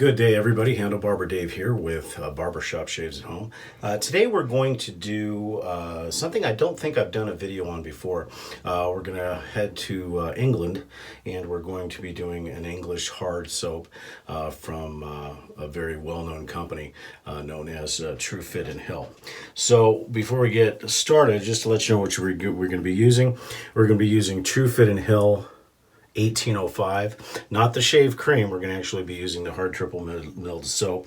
Good day, everybody. Handle Barber Dave here with Barbershop Shaves at Home. Today we're going to do something I don't think I've done a video on before. We're going to head to England, and we're going to be doing an English hard soap from a very well-known company known as Trufitt&Hill. So before we get started, just to let you know what we're going to be using, we're going to be using Trufitt&Hill 1805, not the shave cream. We're going to actually be using the hard triple milled soap.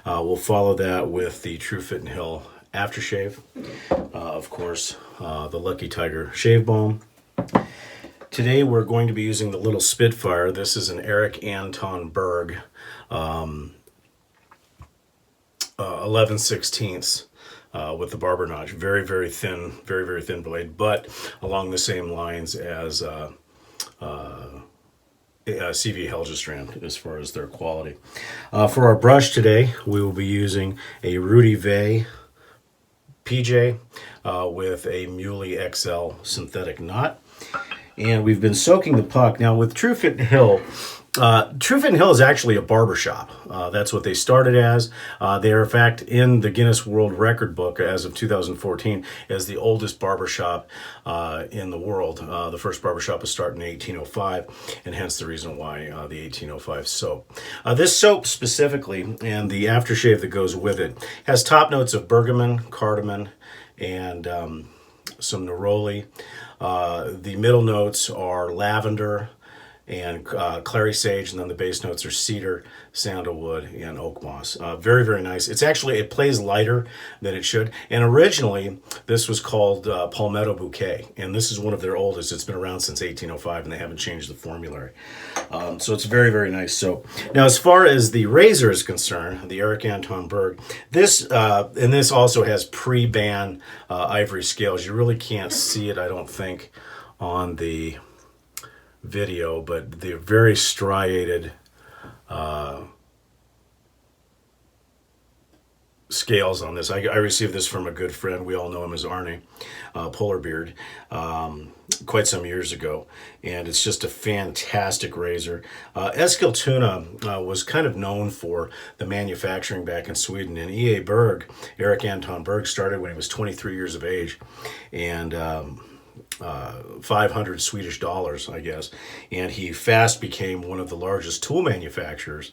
We'll follow that with the Trufitt&Hill aftershave, of course, the Lucky Tiger shave balm. Today we're going to be using the little Spitfire. This is an Erik Anton Berg 11/16 with the barber notch. Very thin, very thin blade, but along the same lines as CV Helgestrand as far as their quality. For our brush today, we will be using a Rudy Vey PJ with a Muley XL synthetic knot. And we've been soaking the puck. Now with Trufitt&Hill, Trufitt&Hill is actually a barbershop. That's what they started as. They are, in fact, in the Guinness World Record book as of 2014 as the oldest barbershop in the world. The first barbershop was started in 1805, and hence the reason why the 1805 soap. This soap specifically, and the aftershave that goes with it, has top notes of bergamot, cardamom, and some neroli. The middle notes are lavender and clary sage, and then the base notes are cedar, sandalwood, and oak moss. Very nice. It plays lighter than it should. And originally, this was called Palmetto Bouquet, and this is one of their oldest. It's been around since 1805, and they haven't changed the formulary. So it's very nice soap. Now, as far as the razor is concerned, the Erik Anton Berg, this also has pre-ban ivory scales. You really can't see it, I don't think, on the video, but they're very striated scales on this. I received this from a good friend. We all know him as Arnie, Polar Beard, quite some years ago, and it's just a fantastic razor. Eskilstuna was kind of known for the manufacturing back in Sweden, and Berg, Erik Anton Berg, started when he was 23 years of age, and 500 Swedish dollars, I guess, and he fast became one of the largest tool manufacturers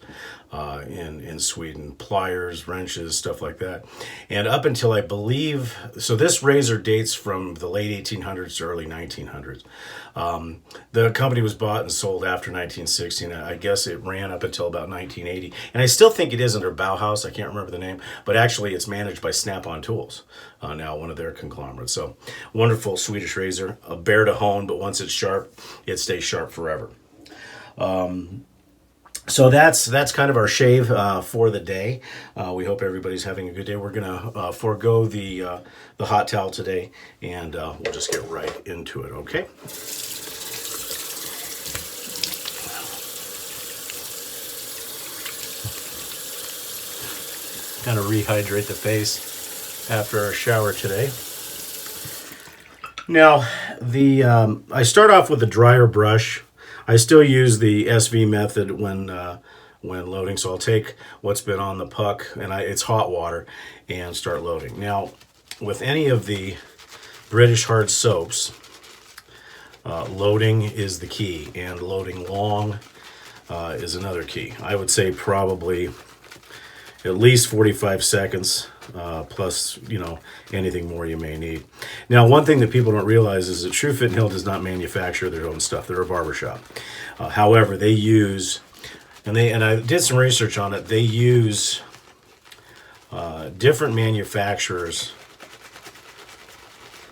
in Sweden. Pliers, wrenches, stuff like that. And up until, I believe, so this razor dates from the late 1800s to early 1900s. The company was bought and sold after 1960, and I guess it ran up until about 1980. And I still think it is under Bauhaus. I can't remember the name, but actually it's managed by Snap-on Tools, now one of their conglomerates. So wonderful Swedish razor, a bear to hone, but once it's sharp, it stays sharp forever. So that's kind of our shave for the day. We hope everybody's having a good day. We're gonna forego the hot towel today, and we'll just get right into it. Okay. Kind of rehydrate the face after our shower today. Now, I start off with a drier brush. I still use the SV method when loading, so I'll take what's been on the puck, and it's hot water, and start loading. Now, with any of the British hard soaps, loading is the key, and loading long is another key. I would say probably at least 45 seconds, plus, anything more you may need. Now, one thing that people don't realize is that Trufitt&Hill does not manufacture their own stuff. They're a barbershop. However, they use, and I did some research on it, they use different manufacturers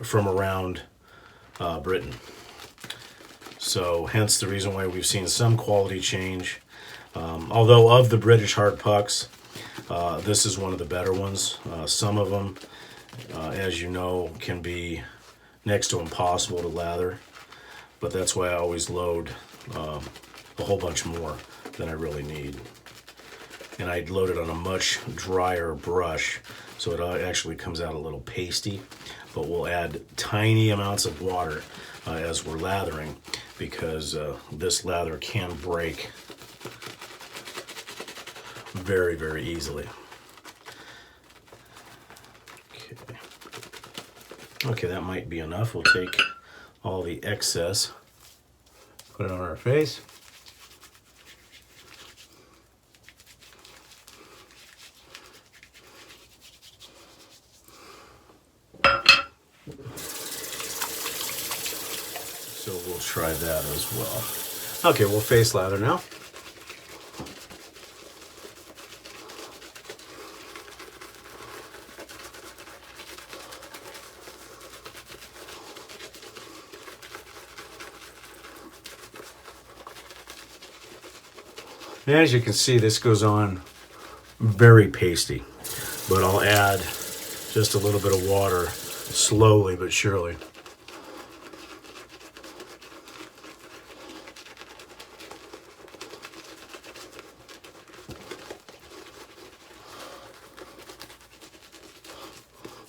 from around Britain. So, hence the reason why we've seen some quality change. Although of the British hard pucks, this is one of the better ones. Some of them, as you know, can be next to impossible to lather, but that's why I always load a whole bunch more than I really need. And I load it on a much drier brush, so it actually comes out a little pasty, but we'll add tiny amounts of water as we're lathering, because this lather can break very, very easily. Okay, that might be enough. We'll take all the excess, put it on our face. So we'll try that as well. Okay, we'll face lather now. And as you can see, this goes on very pasty, but I'll add just a little bit of water slowly but surely.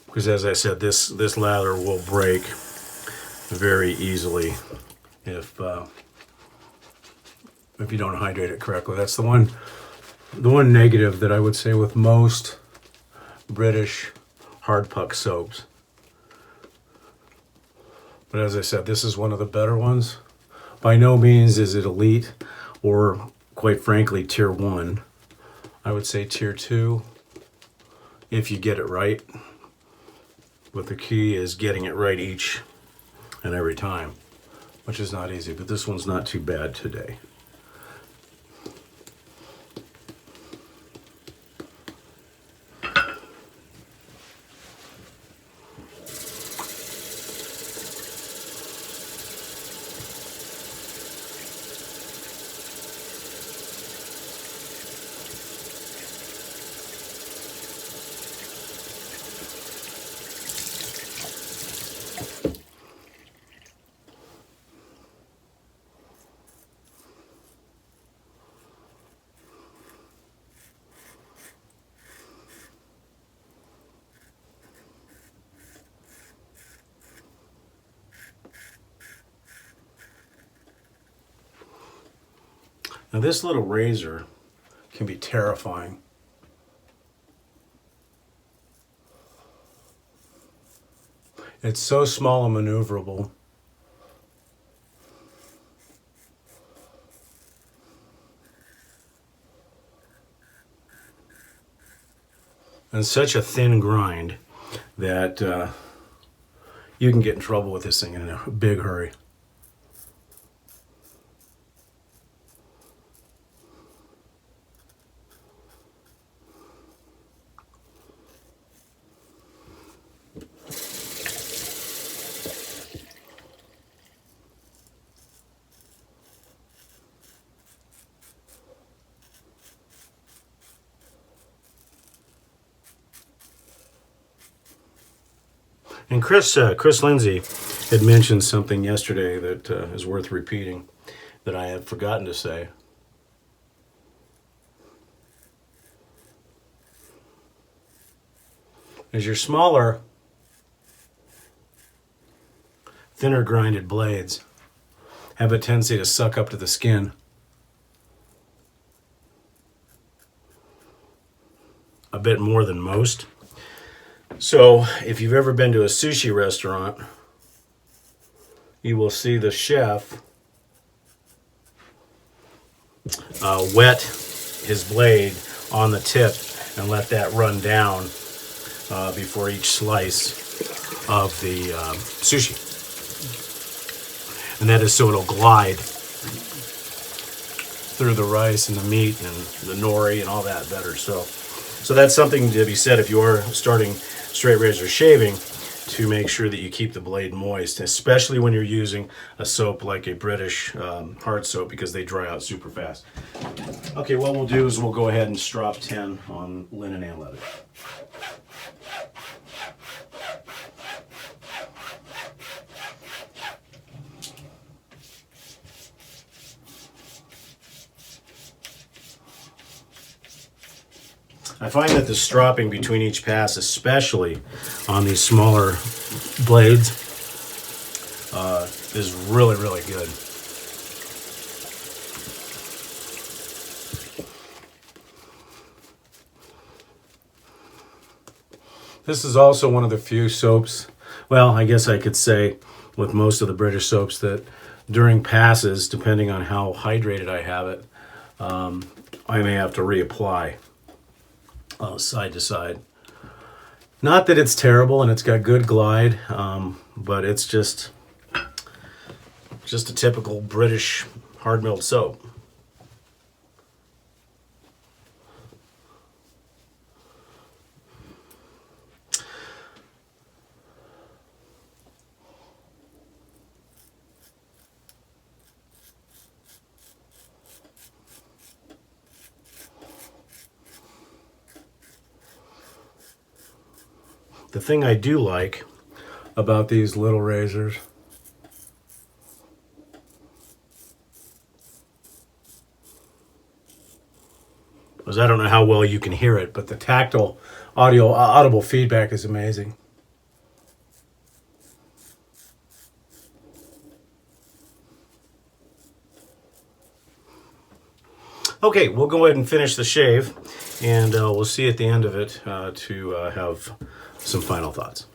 Because as I said, this lather will break very easily if you don't hydrate it correctly. That's the one negative that I would say with most British hard puck soaps. But as I said, this is one of the better ones. By no means is it elite or, quite frankly, tier 1. I would say tier 2 if you get it right. But the key is getting it right each and every time, which is not easy, but this one's not too bad today. Now this little razor can be terrifying. It's so small and maneuverable. And such a thin grind that you can get in trouble with this thing in a big hurry. And Chris Lindsay had mentioned something yesterday that is worth repeating that I had forgotten to say. As your smaller, thinner grinded blades have a tendency to suck up to the skin, a bit more than most. So if you've ever been to a sushi restaurant, you will see the chef wet his blade on the tip and let that run down before each slice of the sushi. And that is so it'll glide through the rice and the meat and the nori and all that better. So that's something to be said if you are starting straight razor shaving, to make sure that you keep the blade moist, especially when you're using a soap like a British hard soap, because they dry out super fast. Okay, what we'll do is we'll go ahead and strop 10 on linen and leather. I find that the stropping between each pass, especially on these smaller blades, is really, really good. This is also one of the few soaps, well, I guess I could say with most of the British soaps, that during passes, depending on how hydrated I have it, I may have to reapply side to side. Not that it's terrible and it's got good glide, but it's just a typical British hard milled soap. The thing I do like about these little razors is, I don't know how well you can hear it, but the tactile audible feedback is amazing. Okay, we'll go ahead and finish the shave, and we'll see at the end of it to have some final thoughts.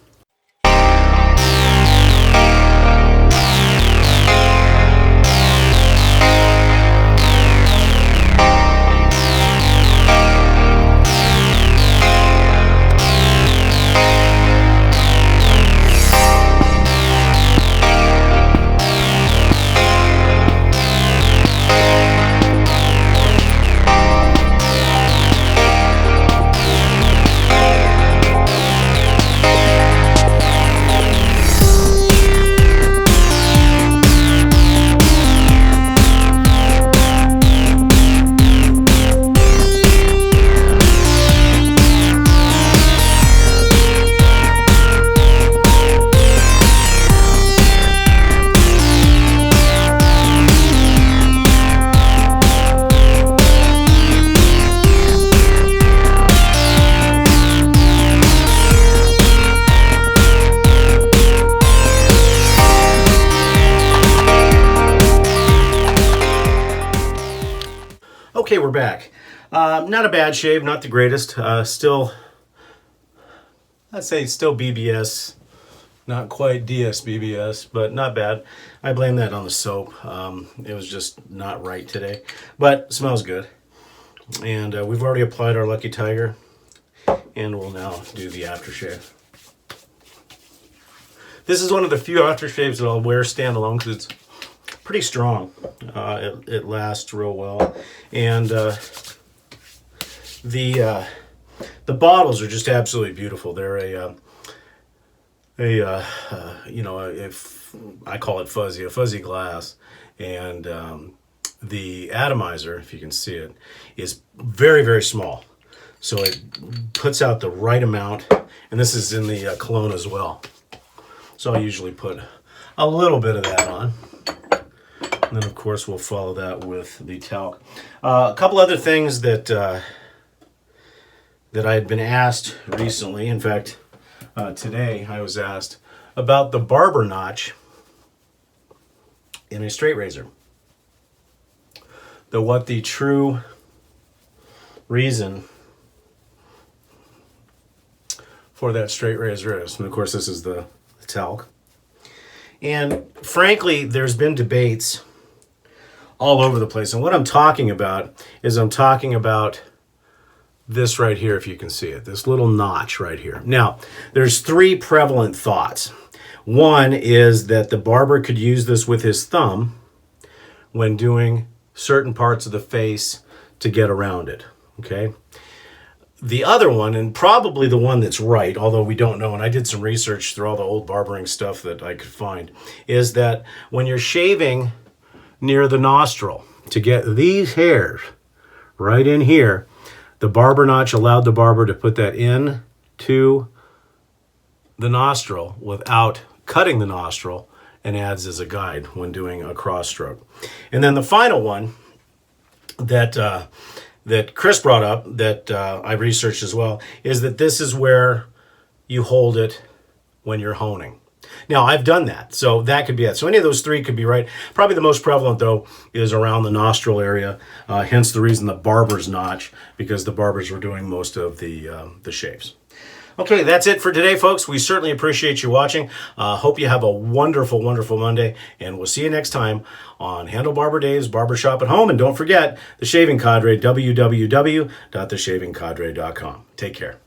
Okay, we're back. Not a bad shave, not the greatest. Still, I'd say still BBS, not quite DS-BBS, but not bad. I blame that on the soap. It was just not right today, but smells good. And we've already applied our Lucky Tiger, and we'll now do the aftershave. This is one of the few aftershaves that I'll wear standalone because it's pretty strong. It lasts real well, and the bottles are just absolutely beautiful. They're if I call it a fuzzy glass, and the atomizer, if you can see it, is very, very small, so it puts out the right amount. And this is in the cologne as well, so I usually put a little bit of that on. And then, of course, we'll follow that with the talc. A couple other things that I had been asked recently. In fact, today I was asked about the barber notch in a straight razor. What the true reason for that straight razor is. And, of course, this is the talc. And, frankly, there's been debates all over the place. And what I'm talking about is this right here, if you can see it, this little notch right here. Now, there's three prevalent thoughts. One is that the barber could use this with his thumb when doing certain parts of the face to get around it, okay? The other one, and probably the one that's right, although we don't know, and I did some research through all the old barbering stuff that I could find, is that when you're shaving near the nostril, to get these hairs right in here, the barber notch allowed the barber to put that in to the nostril without cutting the nostril, and adds as a guide when doing a cross stroke. And then the final one that Chris brought up, that I researched as well, is that this is where you hold it when you're honing. Now, I've done that, so that could be it. So any of those three could be right. Probably the most prevalent, though, is around the nostril area, hence the reason the barber's notch, because the barbers were doing most of the shaves. Okay, that's it for today, folks. We certainly appreciate you watching. Hope you have a wonderful, wonderful Monday, and we'll see you next time on Handle Barber Dave's Barbershop at Home. And don't forget, The Shaving Cadre, www.theshavingcadre.com. Take care.